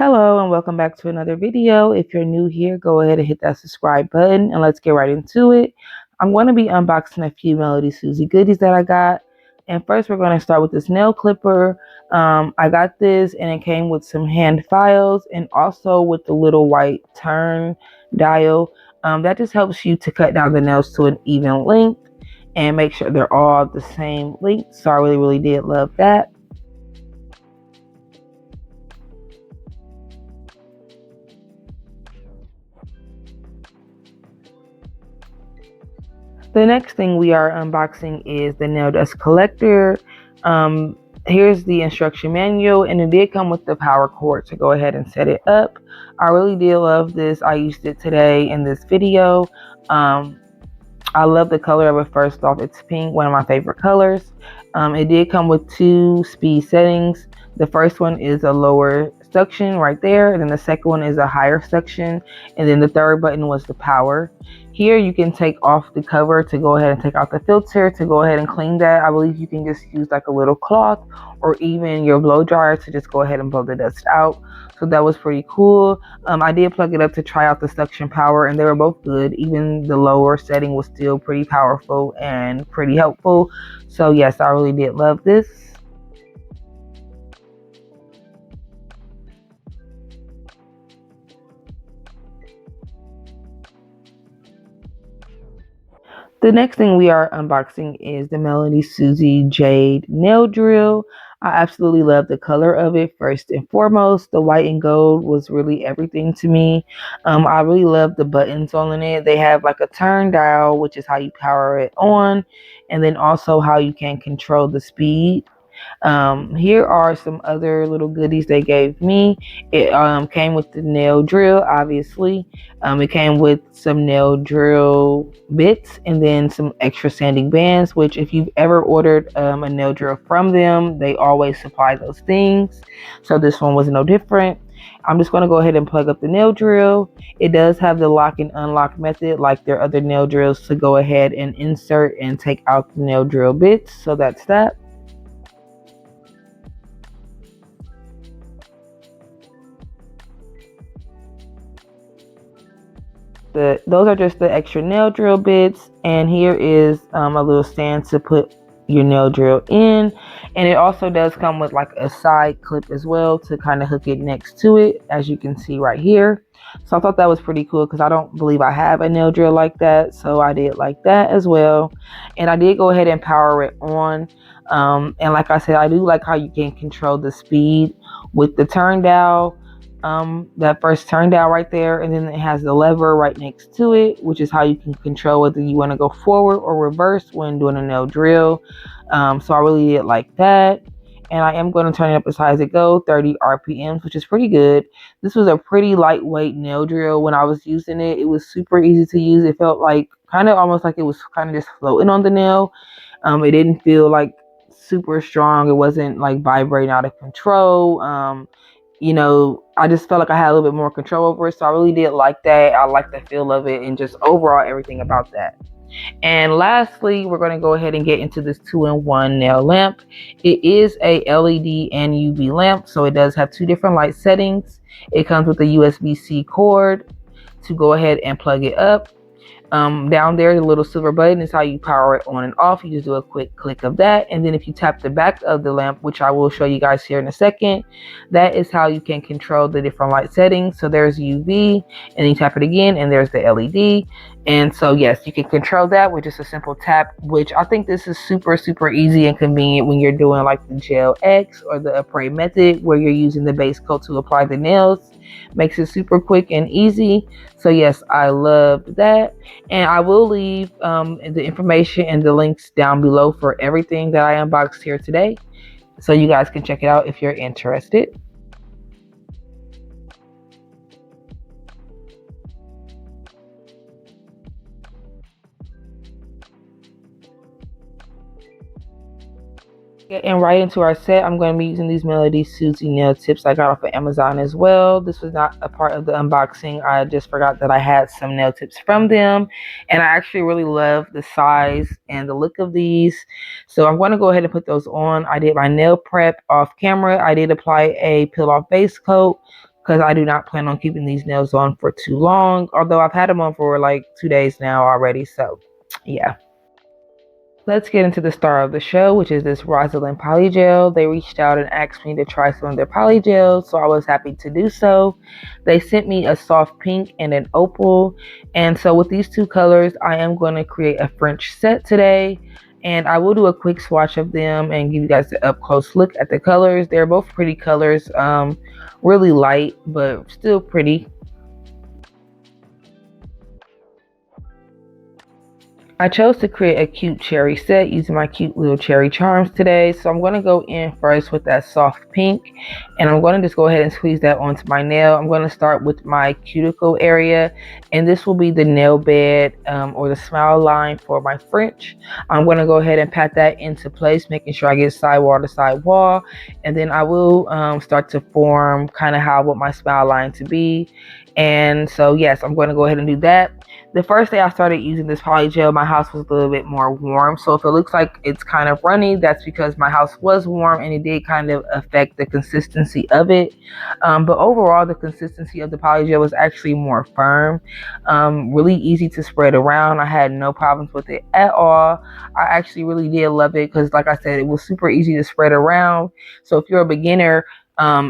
Hello and welcome back to another video. If you're new here, go ahead and hit that subscribe button and let's get right into it. I'm going to be unboxing a few MelodySusie goodies that I got. And first we're going to start with this nail clipper. I got this and it came with some hand files and also with the little white turn dial. That just helps you to cut down the nails to an even length and make sure they're all the same length. So I really did love that. The next thing we are unboxing is the nail dust collector. Here's the instruction manual, and it did come with the power cord to go ahead and set it up. I really did love this. I used it today in this video. I love the color of it. First off, it's pink, one of my favorite colors. It did come with two speed settings. The first one is a lower suction right there, and then the second one is a higher suction, and then the third button was the power. Here you can take off the cover to go ahead and take out the filter to go ahead and clean that. I believe you can just use like a little cloth or even your blow dryer to just go ahead and blow the dust out. So that was pretty cool. I did plug it up to try out the suction power and they were both good. Even the lower setting was still pretty powerful and pretty helpful. So yes, I really did love this. The next thing we are unboxing is the MelodySusie Jade nail drill. I absolutely love the color of it. First and foremost, the white and gold was really everything to me. I really love the buttons on it. They have like a turn dial, which is how you power it on, and then also how you can control the speed. Here are some other little goodies they gave me. It came with the nail drill, obviously. It came with some nail drill bits and then some extra sanding bands, which if you've ever ordered a nail drill from them, they always supply those things. So this one was no different. I'm just going to go ahead and plug up the nail drill. It does have the lock and unlock method like their other nail drills to go ahead and insert and take out the nail drill bits. So that's that. Those are just the extra nail drill bits, and here is a little stand to put your nail drill in, and it also does come with like a side clip as well to kind of hook it next to it, as you can see right here. So I thought that was pretty cool because I don't believe I have a nail drill like that, so I did like that as well. And I did go ahead and power it on, and like I said, I do like how you can control the speed with the turn dial. That first turn dial right there, and then it has the lever right next to it, which is how you can control whether you want to go forward or reverse when doing a nail drill. So I really did like that, and I am going to turn it up as high as it goes, 30 RPMs, which is pretty good. This was a pretty lightweight nail drill. When I was using it, it was super easy to use. It felt like kind of almost like it was kind of just floating on the nail. It didn't feel like super strong. It wasn't like vibrating out of control. You know, I just felt like I had a little bit more control over it. So I really did like that. I like the feel of it and just overall everything about that. And lastly, we're going to go ahead and get into this 2-in-1 nail lamp. It is a LED and UV lamp, so it does have two different light settings. It comes with a USB-C cord to go ahead and plug it up. Down there, the little silver button is how you power it on and off. You just do a quick click of that, and then if you tap the back of the lamp, which I will show you guys here in a second, that is how you can control the different light settings. So there's UV, and then you tap it again, and there's the LED. And so yes, you can control that with just a simple tap, which I think this is super easy and convenient when you're doing like the gel X or the Après method where you're using the base coat to apply the nails. Makes it super quick and easy. So yes, I loved that, and I will leave the information and the links down below for everything that I unboxed here today, so you guys can check it out if you're interested. Getting right into our set, I'm going to be using these MelodySusie nail tips I got off of Amazon as well. This was not a part of the unboxing. I just forgot that I had some nail tips from them, and I actually really love the size and the look of these. So I'm going to go ahead and put those on. I did my nail prep off camera. I did apply a peel off base coat because I do not plan on keeping these nails on for too long, although I've had them on for like 2 days now already. So yeah. Let's get into the star of the show, which is this Rosalind Polygel. They reached out and asked me to try some of their polygels, so I was happy to do so. They sent me a soft pink and an opal, and so with these two colors, I am going to create a French set today, and I will do a quick swatch of them and give you guys the up close look at the colors. They're both pretty colors, really light, but still pretty. I chose to create a cute cherry set using my cute little cherry charms today. So I'm going to go in first with that soft pink, and I'm going to just go ahead and squeeze that onto my nail. I'm going to start with my cuticle area, and this will be the nail bed or the smile line for my French. I'm going to go ahead and pat that into place, making sure I get sidewall to sidewall, and then I will start to form kind of how I want my smile line to be. And so yes, I'm going to go ahead and do that. The first day I started using this polygel, my house was a little bit more warm. So if it looks like it's kind of runny, that's because my house was warm and it did kind of affect the consistency of it. But overall, the consistency of the polygel was actually more firm, really easy to spread around. I had no problems with it at all. I actually really did love it because, like I said, it was super easy to spread around. So if you're a beginner,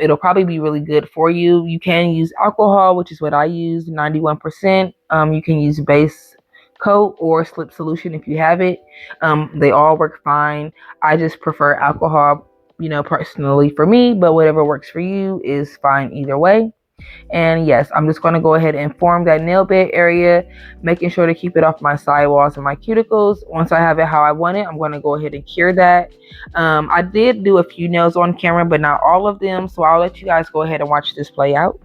it'll probably be really good for you. You can use alcohol, which is what I use, 91%. You can use base coat or slip solution if you have it. They all work fine. I just prefer alcohol, personally for me, but whatever works for you is fine either way. And yes, I'm just going to go ahead and form that nail bed area, making sure to keep it off my sidewalls and my cuticles. Once I have it how I want it, I'm going to go ahead and cure that. I did do a few nails on camera, but not all of them. So I'll let you guys go ahead and watch this play out.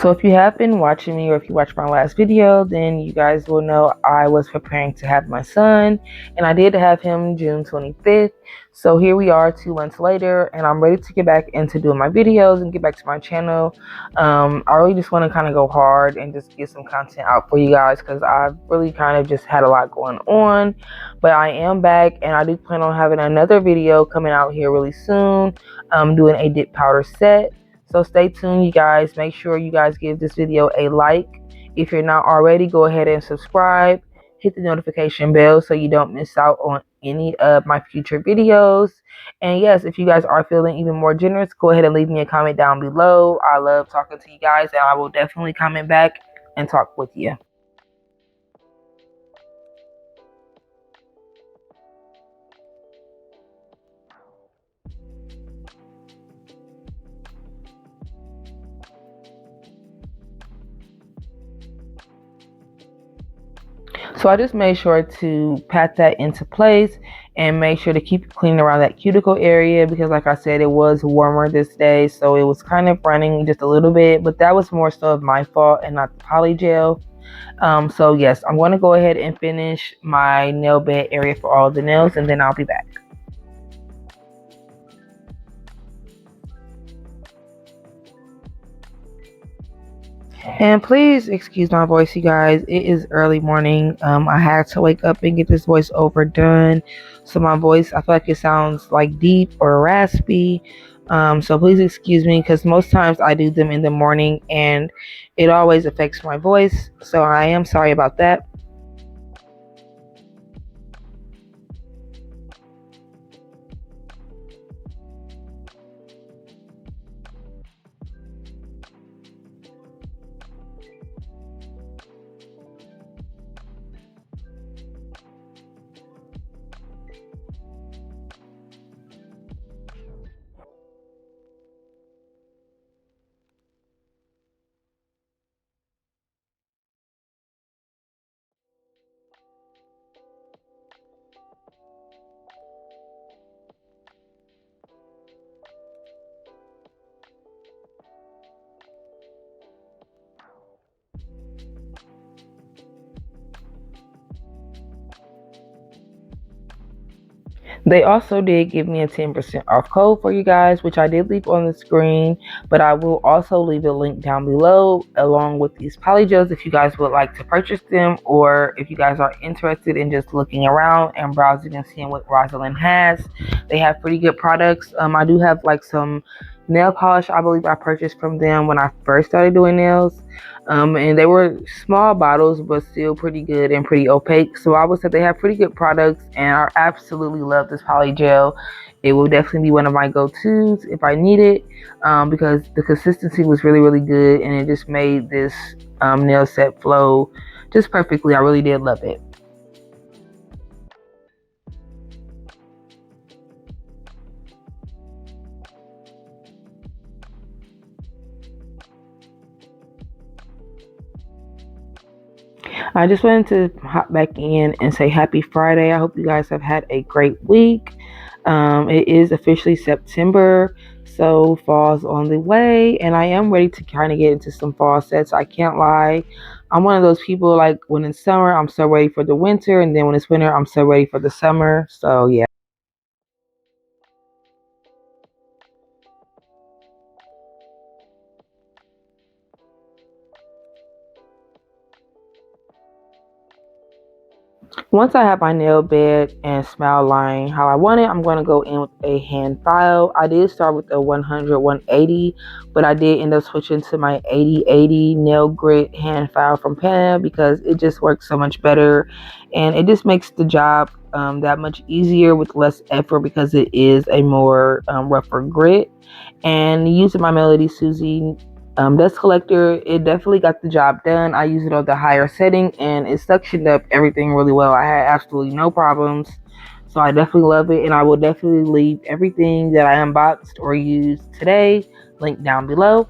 So if you have been watching me, or if you watched my last video, then you guys will know I was preparing to have my son, and I did have him June 25th. So here we are 2 months later, and I'm ready to get back into doing my videos and get back to my channel. I really just want to kind of go hard and just get some content out for you guys because I've really kind of just had a lot going on. But I am back, and I do plan on having another video coming out here really soon. Doing a dip powder set. So stay tuned, you guys. Make sure you guys give this video a like. If you're not already, go ahead and subscribe. Hit the notification bell so you don't miss out on any of my future videos. And yes, if you guys are feeling even more generous, go ahead and leave me a comment down below. I love talking to you guys, and I will definitely comment back and talk with you. So I just made sure to pat that into place and make sure to keep it clean around that cuticle area because, like I said, it was warmer this day, so it was kind of running just a little bit, but that was more so of my fault and not the polygel. So yes, I'm going to go ahead and finish my nail bed area for all the nails, and then I'll be back. And please excuse my voice, you guys. It is early morning. I had to wake up and get this voiceover done. So my voice, I feel like it sounds like deep or raspy. So please excuse me because most times I do them in the morning and it always affects my voice. So I am sorry about that. They also did give me a 10% off code for you guys, which I did leave on the screen, but I will also leave a link down below along with these polygels if you guys would like to purchase them, or if you guys are interested in just looking around and browsing and seeing what Rosalind has. They have pretty good products. I do have like some nail polish I believe I purchased from them when I first started doing nails. And they were small bottles, but still pretty good and pretty opaque. So I would say they have pretty good products, and I absolutely love this polygel. It will definitely be one of my go-tos if I need it, because the consistency was really, really good, and it just made this nail set flow just perfectly. I really did love it. I just wanted to hop back in and say happy Friday. I hope you guys have had a great week. It is officially September, so fall's on the way, and I am ready to kind of get into some fall sets. I can't lie. I'm one of those people, like, when it's summer, I'm so ready for the winter, and then when it's winter, I'm so ready for the summer. So yeah. Once I have my nail bed and smile line how I want it, I'm going to go in with a hand file. I did start with a 100 180, but I did end up switching to my 80/80 nail grit hand file from Pana because it just works so much better, and it just makes the job that much easier with less effort because it is a more rougher grit. And using my MelodySusie dust collector, it definitely got the job done. I used it on the higher setting and it suctioned up everything really well. I had absolutely no problems. So I definitely love it, and I will definitely leave everything that I unboxed or used today linked down below.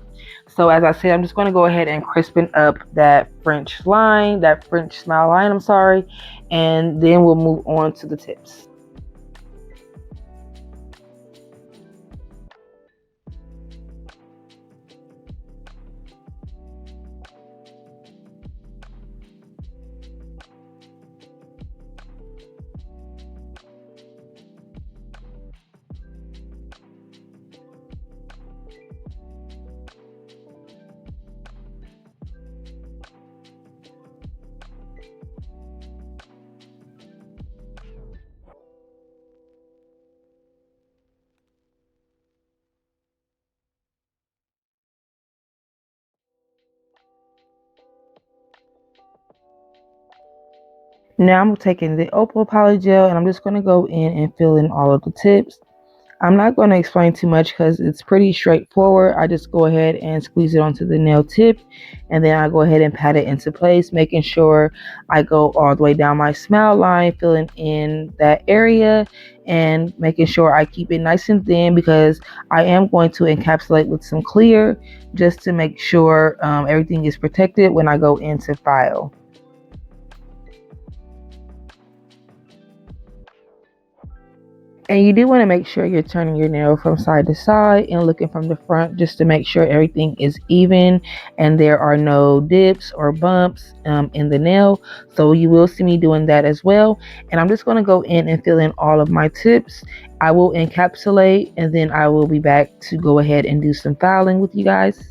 So as I said, I'm just going to go ahead and crispen up that French smile line, I'm sorry, and then we'll move on to the tips. Now I'm taking the Opal Polygel and I'm just going to go in and fill in all of the tips. I'm not going to explain too much because it's pretty straightforward. I just go ahead and squeeze it onto the nail tip, and then I go ahead and pat it into place, making sure I go all the way down my smile line, filling in that area and making sure I keep it nice and thin because I am going to encapsulate with some clear just to make sure everything is protected when I go into file. And you do want to make sure you're turning your nail from side to side and looking from the front just to make sure everything is even and there are no dips or bumps in the nail. So you will see me doing that as well. And I'm just going to go in and fill in all of my tips. I will encapsulate and then I will be back to go ahead and do some filing with you guys.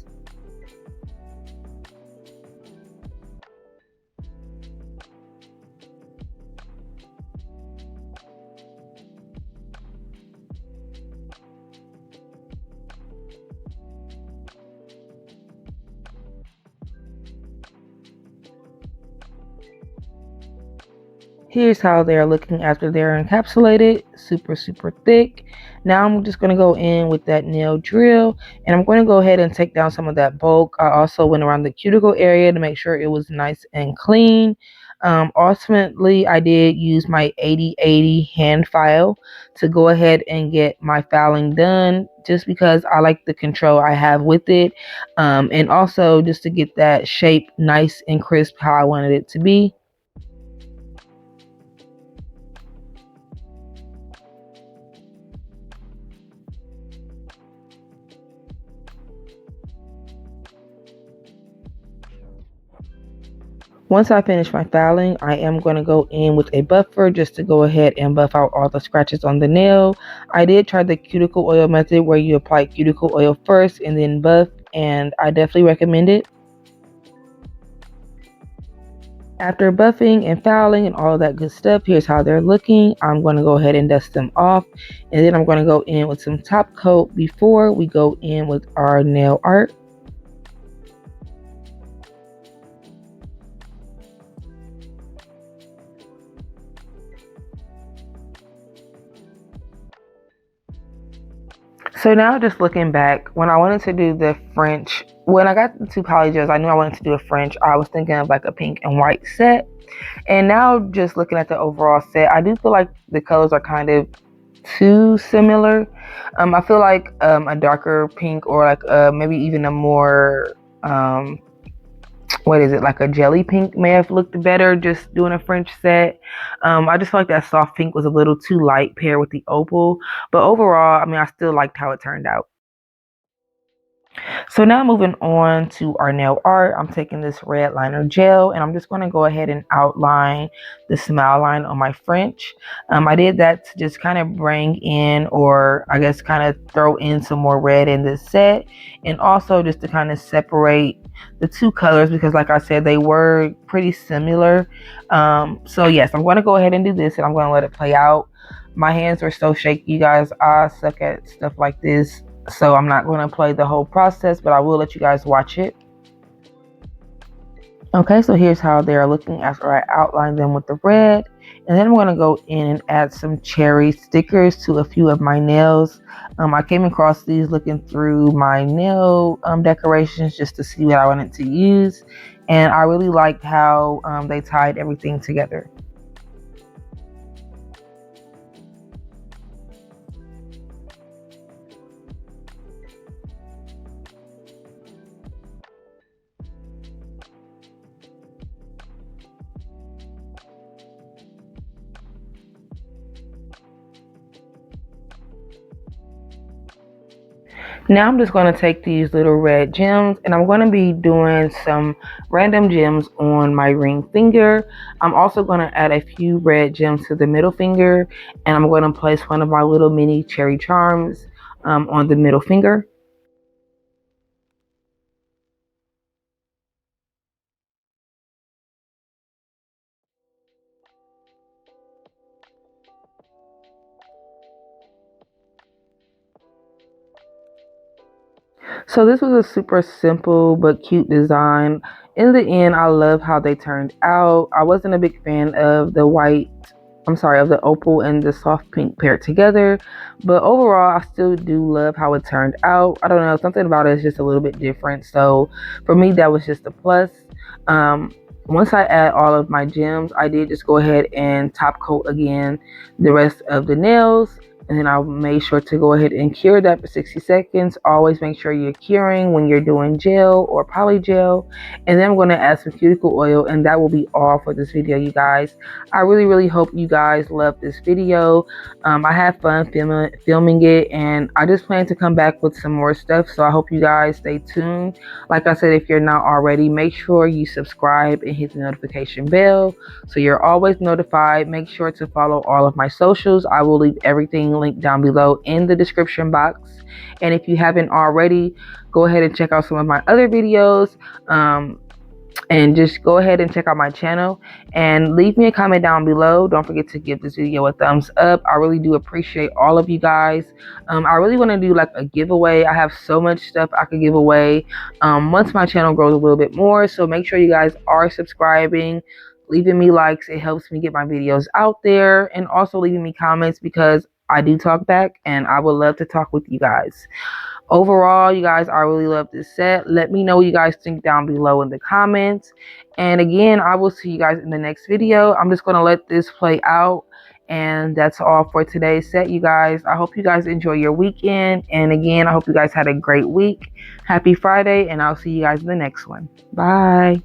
Here's how they're looking after they're encapsulated, super, super thick. Now I'm just going to go in with that nail drill and I'm going to go ahead and take down some of that bulk. I also went around the cuticle area to make sure it was nice and clean. Ultimately, I did use my 80/80 hand file to go ahead and get my filing done just because I like the control I have with it, and also just to get that shape nice and crisp how I wanted it to be. Once I finish my filing, I am going to go in with a buffer just to go ahead and buff out all the scratches on the nail. I did try the cuticle oil method where you apply cuticle oil first and then buff, and I definitely recommend it. After buffing and filing and all that good stuff, here's how they're looking. I'm going to go ahead and dust them off, and then I'm going to go in with some top coat before we go in with our nail art. So now just looking back, when I wanted to do the French, when I got the two polygels, I knew I wanted to do a French. I was thinking of like a pink and white set. And now just looking at the overall set, I do feel like the colors are kind of too similar. I feel like a darker pink or like maybe even a more what is it, like a jelly pink may have looked better just doing a French set. I just feel like that soft pink was a little too light paired with the opal, but overall, I mean, I still liked how it turned out. So now moving on to our nail art, I'm taking this red liner gel and I'm just going to go ahead and outline the smile line on my French. I did that to just kind of bring in, or I guess kind of throw in some more red in this set, and also just to kind of separate the two colors because like I said, they were pretty similar. So yes, I'm going to go ahead and do this and I'm going to let it play out. My hands are so shaky, you guys. I suck at stuff like this. So I'm not going to play the whole process, but I will let you guys watch it. Okay, so here's how they're looking after I outline them with the red. And then I'm going to go in and add some cherry stickers to a few of my nails. I came across these looking through my nail decorations just to see what I wanted to use. And I really liked how they tied everything together. Now I'm just going to take these little red gems and I'm going to be doing some random gems on my ring finger. I'm also going to add a few red gems to the middle finger, and I'm going to place one of my little mini cherry charms on the middle finger. So this was a super simple but cute design. In the end, I love how they turned out. I wasn't a big fan of the of the opal and the soft pink paired together, but overall I still do love how it turned out. I don't know, something about it is just a little bit different, so for me that was just a plus. Once I add all of my gems, I did just go ahead and top coat again the rest of the nails, and then I made sure to go ahead and cure that for 60 seconds. Always make sure you're curing when you're doing gel or polygel. And then I'm going to add some cuticle oil, and that will be all for this video, you guys. I really hope you guys love this video. I had fun filming it, and I just plan to come back with some more stuff, so I hope you guys stay tuned. Like I said, if you're not already, make sure you subscribe and hit the notification bell so you're always notified. Make sure to follow all of my socials. I will leave everything linked down below in the description box. And if you haven't already, go ahead and check out some of my other videos. And just go ahead and check out my channel and leave me a comment down below. Don't forget to give this video a thumbs up. I really do appreciate all of you guys. I really want to do like a giveaway. I have so much stuff I could give away once my channel grows a little bit more. So make sure you guys are subscribing, leaving me likes. It helps me get my videos out there, and also leaving me comments because I do talk back and I would love to talk with you guys. Overall, you guys, I really love this set. Let me know what you guys think down below in the comments. And again, I will see you guys in the next video. I'm just going to let this play out. And that's all for today's set, you guys. I hope you guys enjoy your weekend. And again, I hope you guys had a great week. Happy Friday, and I'll see you guys in the next one. Bye.